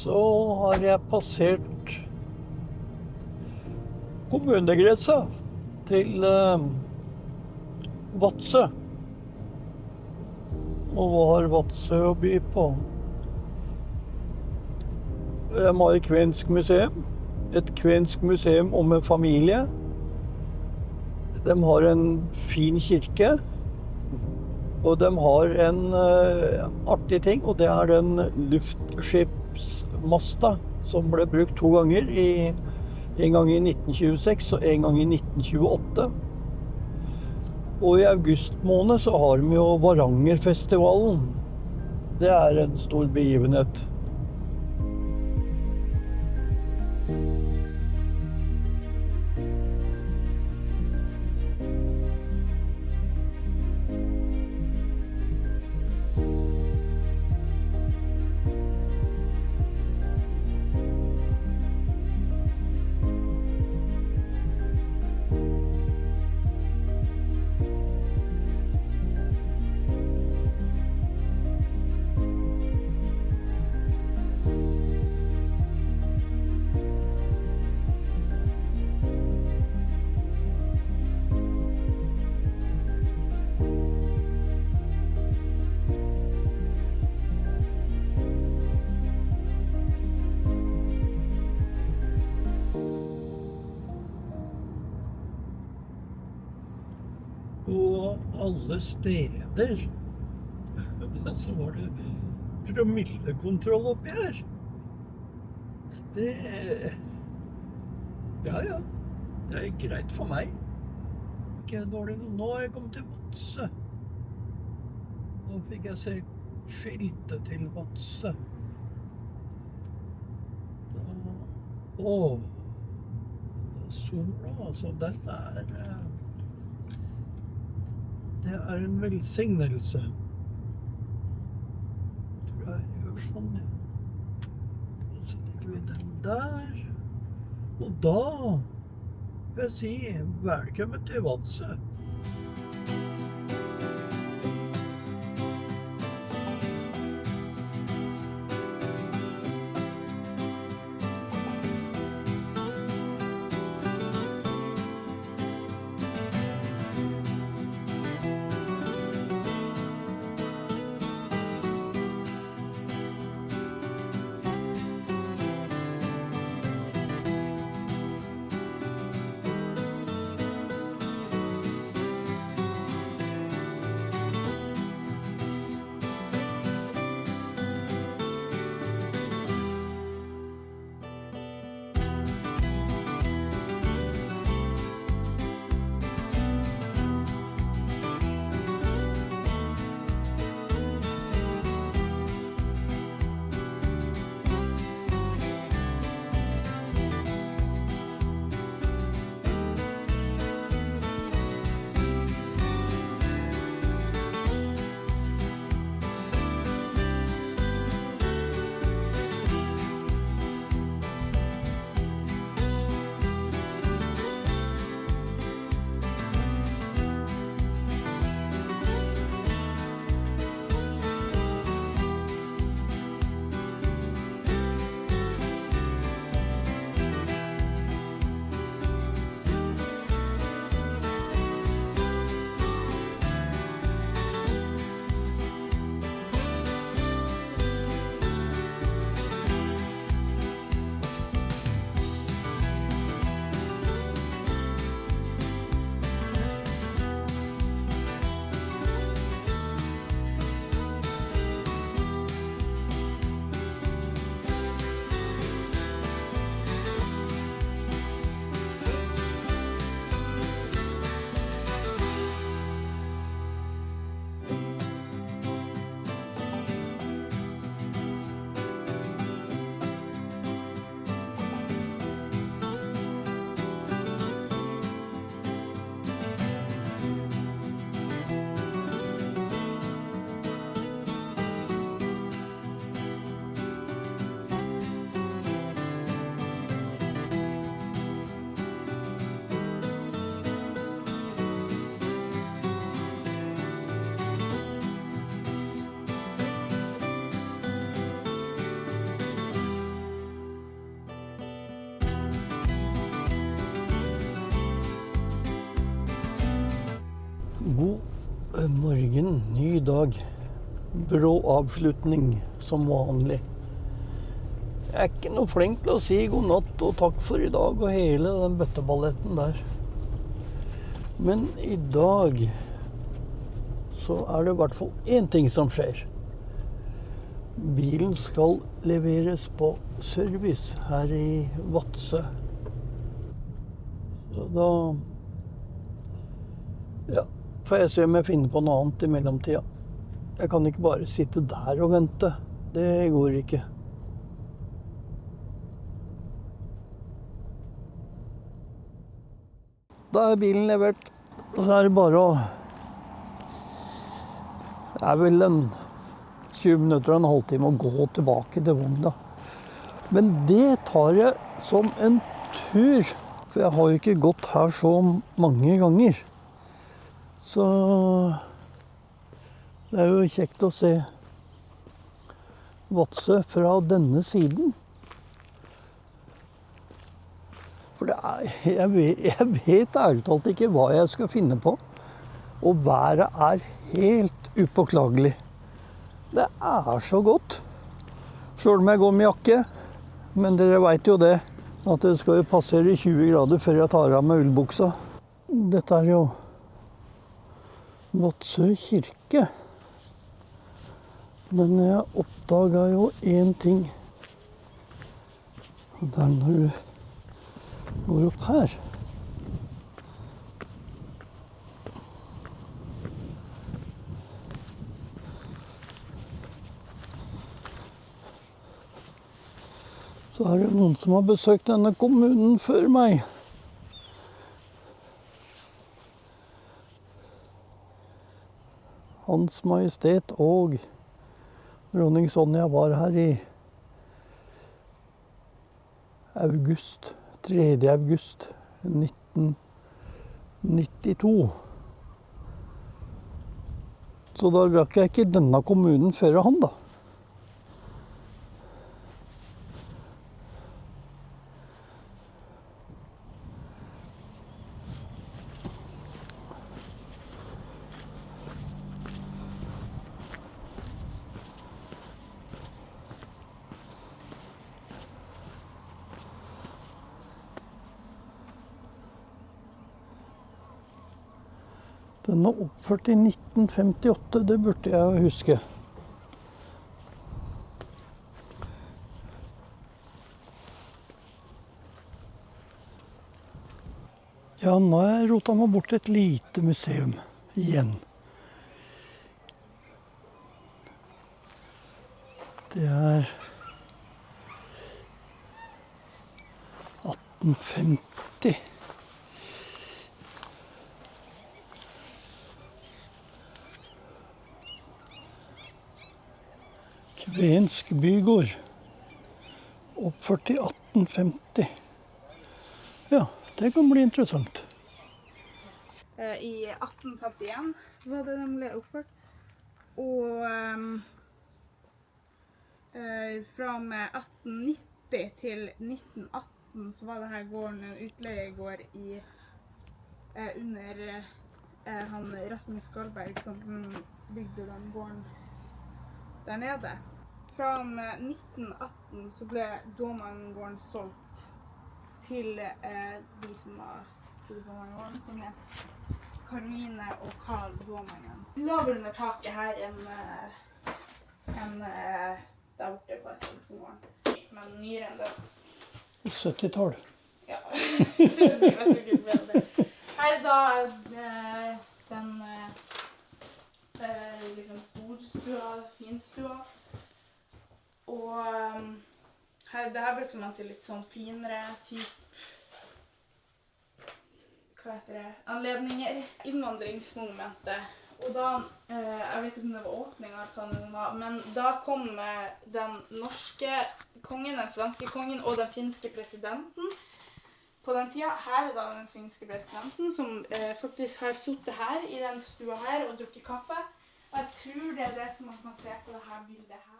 så har jeg passert kommunegrensa til Vadsø. Og hva har Vadsø å by på? De har et kvensk museum. Et kvensk museum om en familie. De har en fin kirke. Og de har en artig ting, og det er den luftskipsmasta som ble brukt 2 ganger. En gang i 1926 og en gang i 1928. Og i august måned så har de jo Varangerfestivalen. Det er en stor begivenhet. På alle steder så var det promillekontroll oppi her. Det... Ja. Det er greit for meg. Ikke dårlig nå. Nå har jeg kommet til Vadsø. Nå fikk jeg se skiltet til Vadsø. Sola, altså, den er... Det er en velsignelse. Jeg tror jeg gjør sånn, ja. Og så legger vi den der. Og da vil jeg si velkommen til Vadsø. God morgen, ny dag. Brå avslutning som vanlig. Jeg er ikke noe flink til å si god natt og takk for i dag og hele den bøtteballetten der. Men i dag så er det i hvert fall én ting som skjer. Bilen skal leveres på service her i Vadsø. Så da får jeg se om jeg finner på noe annet i mellomtida. Jeg kan ikke bare sitte der og vente. Det går ikke. Da er bilen levert, og så er det bare å... Det er vel en 20 minutter og en halvtime å gå tilbake til vogna. Men det tar jeg som en tur, for jeg har jo ikke gått her så mange ganger. Så det er jo kjekt å se Vadsø fra denne siden. For jeg vet ærlig talt ikke hva jeg skal finne på. Og været er helt upåklagelig. Det er så godt. Selv om jeg går med jakke. Men dere vet jo det, at det skal jo passere 20 grader før jeg tar av meg ullbuksa. Dette er jo Vadsø kirke. Men jeg oppdaget jo en ting. Det er når du går opp her. Så er det noen som har besøkt denne kommunen før meg. Hans Majestet og dronning Sonja var her i august, 3. august 1992. Så da rakk jeg ikke denne kommunen før han da. Den er oppført i 1958, det burde jeg huske. Ja, nå har jeg rotet meg bort til et lite museum igjen. Det er 1850. Kvensk bygård, oppført i 1850. Ja, det kan bli interessant. I 1851 var det de ble oppført. Og fra og med 1890 til 1918 så var dette gården en utleiegård i, under han Rasmus Skalberg som bygde den gården der nede. Fra og med 1918 så ble Domangården solgt til de som var på Domangården, som er Karoline og Karl Domangen. Lavere under taket her enn der borte på Espensen-gården. Men nyere enn det. 70-tall. Ja, det var sikkert bedre. Her er da den liksom storstua, finstua. Og det her bruker man til litt sånn finere hva heter det, anledninger. Innvandringsmomentet. Og da, jeg vet ikke om det var åpningen eller hva det var, men da kom den norske kongen, den svenske kongen og den finske presidenten på den tida. Her er da den finske presidenten som faktisk har suttet her i den stua her og drukket kaffe. Og jeg tror det er det som man kan se på det her bildet her.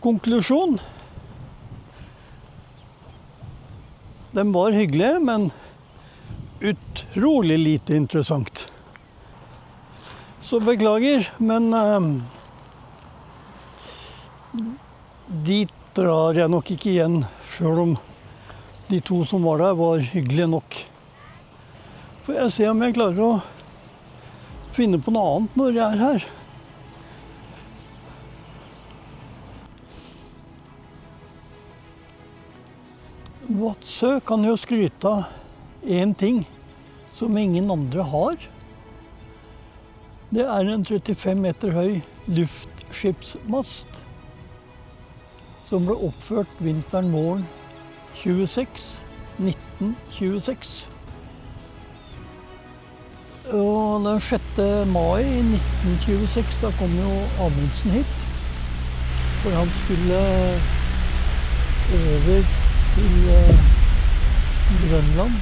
Konklusjon. Den var hyggelig, men utrolig lite interessant. Så beklager, men dit drar jeg nok ikke igjen, selv om de to som var der var hyggelige nok. Får jeg se om jeg klarer å finne på noe annet når jeg er her. Vadsø kan jo skryte av en ting som ingen andre har. Det er en 35 meter høy luftskipsmast som ble oppført vinteren-våren 1926. Og den 6. mai 1926, da kom jo Amundsen hit. For han skulle over til Grønland,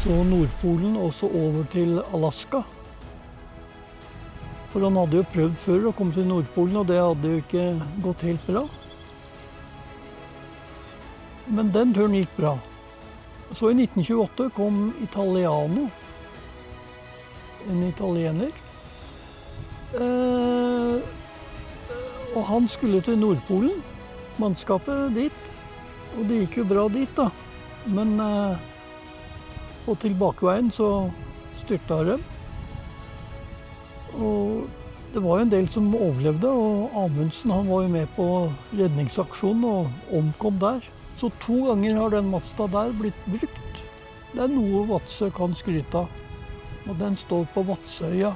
så Nordpolen og så over til Alaska. For han hadde jo prøvd før å komme til Nordpolen, og det hadde jo ikke gått helt bra. Men den turen gikk bra. Så i 1928 kom Italiano, en italiener. Og han skulle til Nordpolen, mannskapet dit. Og det gikk jo bra dit da. Men på tilbakeveien så styrta de. Og det var jo en del som overlevde, og Amundsen han var jo med på redningsaksjonen og omkom der. Så 2 ganger har den masta der blitt brukt. Det er noe Vadsø kan skryte av. Og den står på Vadsøya.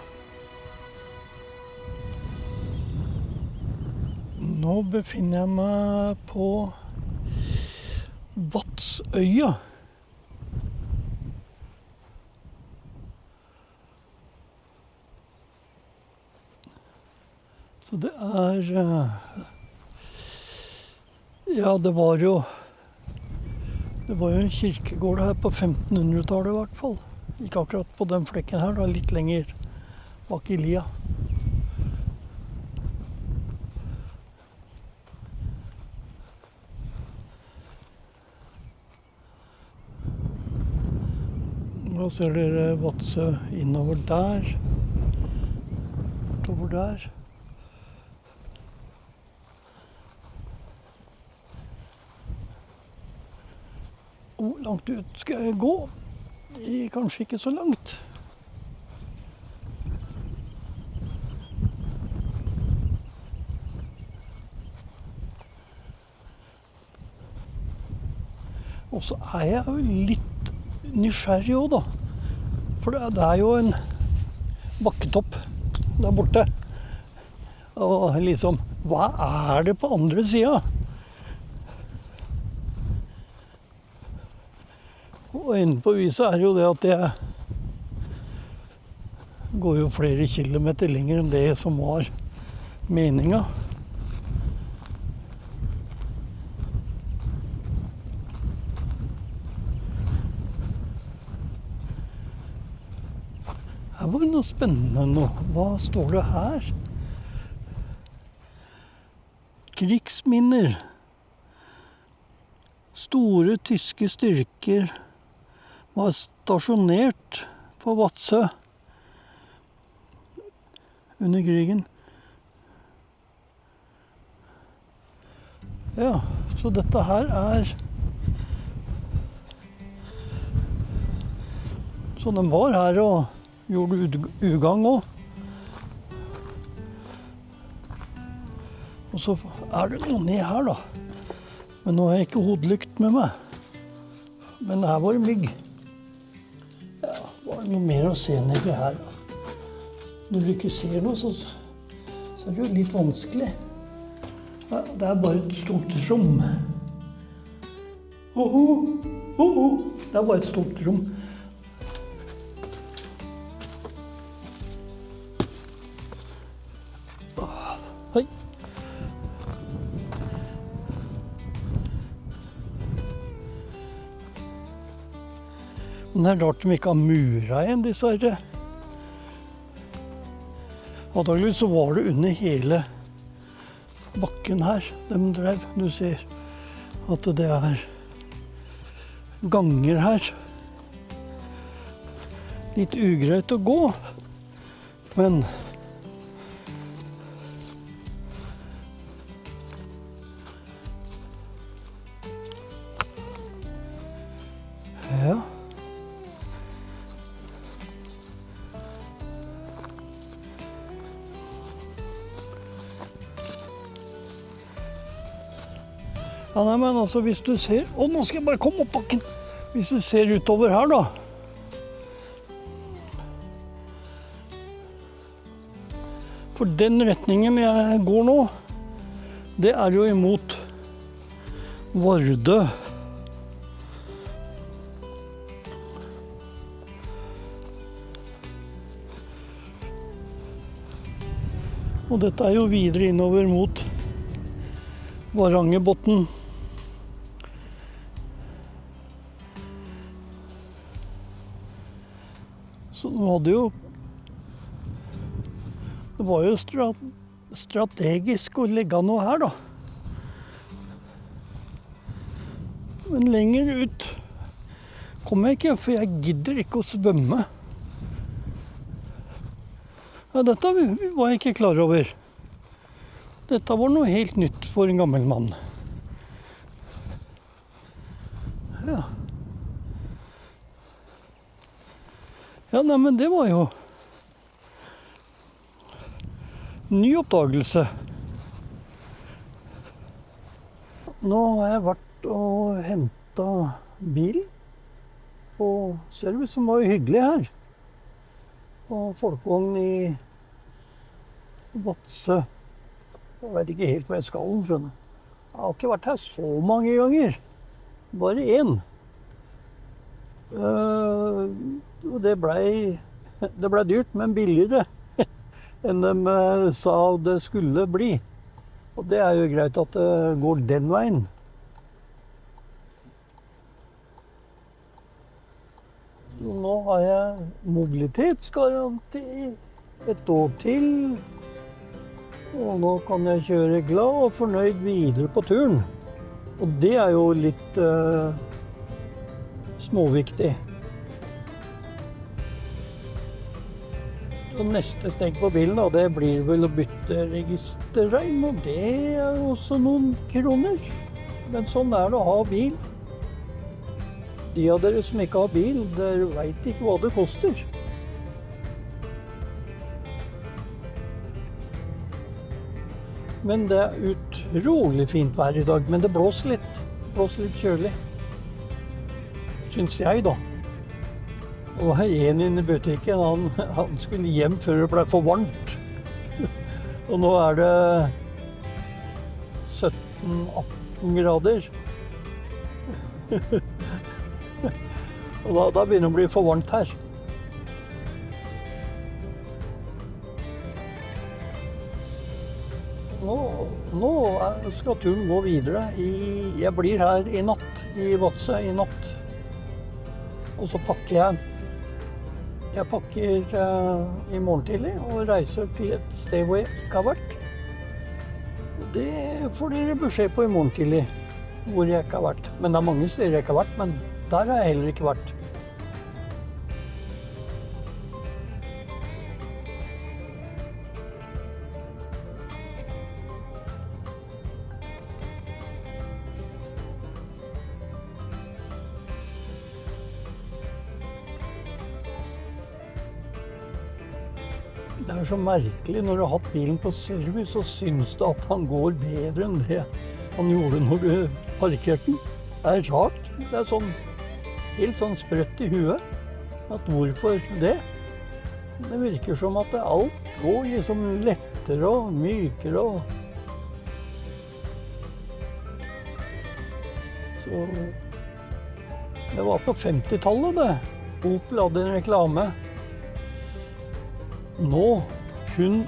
Nå befinner jeg meg på Vadsøya. Så det er ja, det var jo en kirkegård her på 1500-tallet i hvert fall. Ikke akkurat på den flekken her, da, litt lenger bak i lia. Nå ser dere Vadsø innover der, bortover der. Hvor langt ut skal jeg gå? Kanskje ikke så langt. Og så er jeg jo litt nysgjerrig også da. For det er jo en bakketopp der borte. Og liksom, hva er det på andre siden? Og inne på viset er jo det at jeg går jo flere kilometer lenger enn det som var meningen. Her var det noe spennende nå. Hva står det her? Krigsminner. Store tyske styrker var stasjonert på Vadsø under krigen. Ja, så dette her er så den var her og gjorde ugagn også. Og så er det noe ned her da. Men nå har jeg ikke hodelykt med meg. Men her var det mygg. Ja, var det noe mer å se nedi her da? Når du ikke ser noe, så er det jo litt vanskelig. Ja, det er bare et stort rom. Det er bare et stort rom. Hei. Men det er rart de ikke har mura igjen, disse her. Antageligvis så var det under hele bakken her de drev. Du ser at det ganger her. Litt ugreit å gå, men ja. Ja, nei, men altså hvis du ser... Å, nå skal jeg bare komme opp bakken. Hvis du ser utover her da. For den retningen jeg går nå, det jo imot Vardø. Og dette jo videre innover mot Varangerbotn. Så nå hadde jo... Det var jo strategisk å legge noe her da. Men lenger ut kommer jeg ikke, for jeg gidder ikke å svømme. Ja, dette var jeg ikke klar over. Dette var noe helt nytt for en gammel mann. Ja. Ja, nei, men det var jo ny oppdagelse. Nå har jeg vært og hentet bil på service, som var jo hyggelig her. På folkevogn i Vadsø. Jeg vet ikke helt hva jeg skal, skjønne. Jeg har ikke vært her så mange ganger. Bare én. Og det ble dyrt, men billigere enn de sa det skulle bli. Og det jo greit at det går den veien. Så nå har jeg mobilitetsgaranti et år til. Og nå kan jeg kjøre glad og fornøyd videre på turen. Og det jo litt småviktig. Og neste steg på bilen da, det blir vel å bytte registerreim, og det også noen kroner. Men sånn det å ha bil. De av dere som ikke har bil, dere vet ikke hva det koster. Men det utrolig fint vær i dag, men det blåser litt. Blåser litt kjølig. Syns jeg da. Det var en inne i butikken, han skulle hjem før det ble for varmt. Og nå det 17-18 grader. Og da begynner det å bli for varmt her. Nå skal turen gå videre. Jeg blir her i natt, i Vadsø i natt. Og så pakker jeg. Jeg pakker i morgen tidlig og reiser til et sted hvor jeg ikke har vært. Og det får dere beskjed på i morgen tidlig, hvor jeg ikke har vært. Men det mange steder jeg ikke har vært, men der har jeg heller ikke vært. Det så merkelig når du har hatt bilen på service, så synes du at han går bedre enn det han gjorde når du parkerte den. Det rart. Det sånn, helt sånn sprøtt i huet. At hvorfor det? Det virker som at alt går liksom lettere og mykere. Så det var på 50-tallet det. Opel hadde en reklame. Nå kun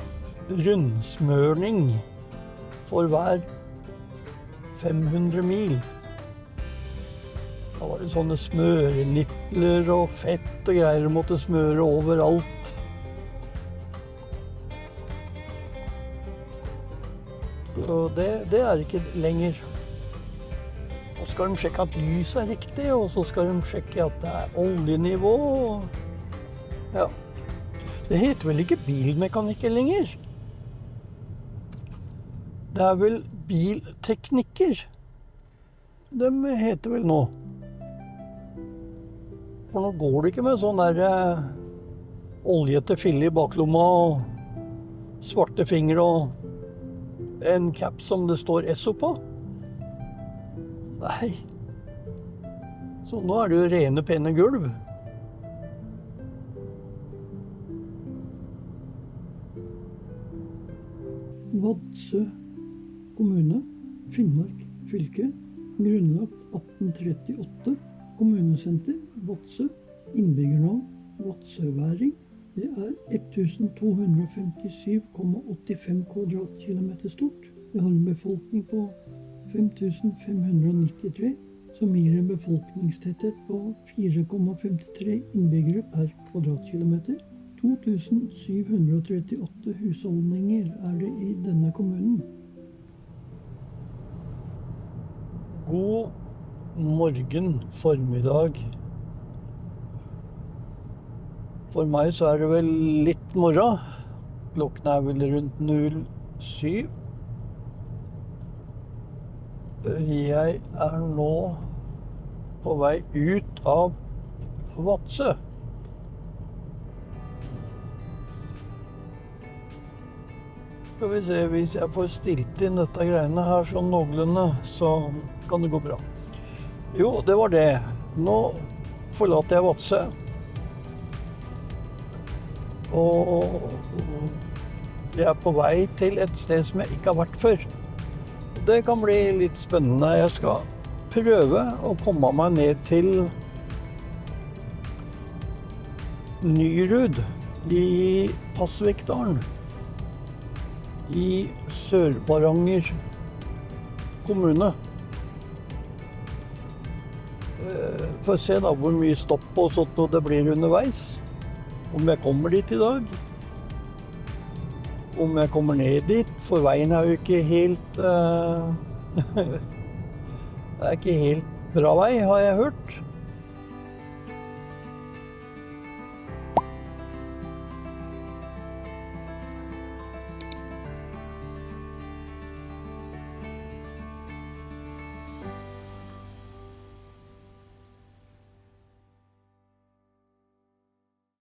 rundsmørning for hver 500 mil. Da var det sånne smørenipler og fett og greier du måtte smøre overalt. Så det er ikke lenger. Og skal de sjekke at lyset er riktig, og så skal de sjekke at det er oljenivå. Ja. Det heter vel ikke bilmekaniker lenger? Det er vel biltekniker. De heter vel nå. For nå går det ikke med sånn der oljete fille i baklomma og svarte fingre og en cap som det står Esso på. Nei. Så nå er det jo rene, pene gulv. Vadsø kommune, Finnmark fylke, grunnlagt 1838, kommunesenter, Vadsø, innbyggernavn, Vadsøværing. Det er 1257,85 kvadratkilometer stort. Det har en befolkning på 5593, som gir en befolkningstetthet på 4,53 innbyggere per kvadratkilometer. 2738 husholdninger er det i denne kommunen. God morgen, formiddag. For meg så er det vel litt morgen. Klokken er vel rundt 07. Jeg er nå på vei ut av Vadsø. Skal vi se, hvis jeg får stilt inn dette greiene her sånn noenlunde, så kan det gå bra. Jo, det var det. Nå forlater jeg Vadsø. Og jeg er på vei til et sted som jeg ikke har vært før. Det kan bli litt spennende. Jeg skal prøve å komme meg ned til Nyrud i Pasvikdalen. I Sør-Varanger kommune. Får se da hvor mye stopp og sånt og det blir underveis. Om jeg kommer dit i dag. Om jeg kommer ned dit, for veien er jo ikke helt det er ikke helt bra vei, har jeg hørt.